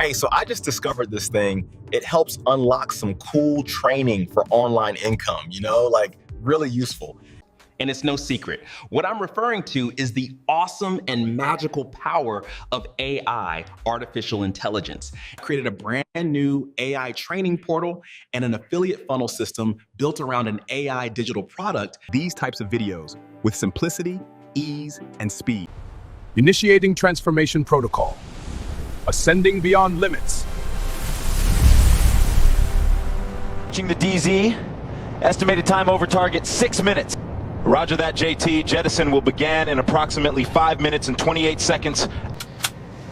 Hey, so I just discovered this thing. It helps unlock some cool training for online income, like really useful. And it's no secret. What I'm referring to is the awesome and magical power of AI, artificial intelligence. I created a brand new AI training portal and an affiliate funnel system built around an AI digital product. These types of videos with simplicity, ease, and speed. Initiating transformation protocol. Ascending beyond limits. Reaching the DZ. Estimated time over target 6 minutes. Roger that, JT. Jettison will begin in approximately 5 minutes and 28 seconds.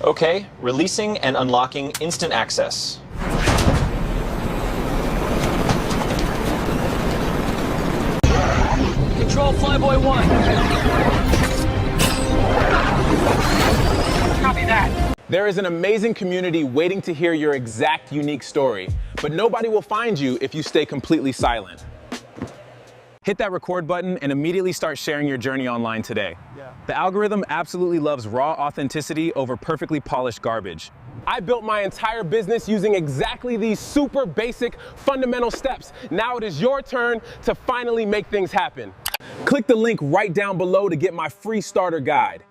Okay, releasing and unlocking instant access. Control Flyboy 1. Copy that. There is an amazing community waiting to hear your exact unique story, but nobody will find you if you stay completely silent. Hit that record button and immediately start sharing your journey online today. The algorithm absolutely loves raw authenticity over perfectly polished garbage. I built my entire business using exactly these super basic fundamental steps. Now it is your turn to finally make things happen. Click the link right down below to get my free starter guide.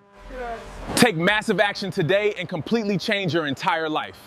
Take massive action today and completely change your entire life.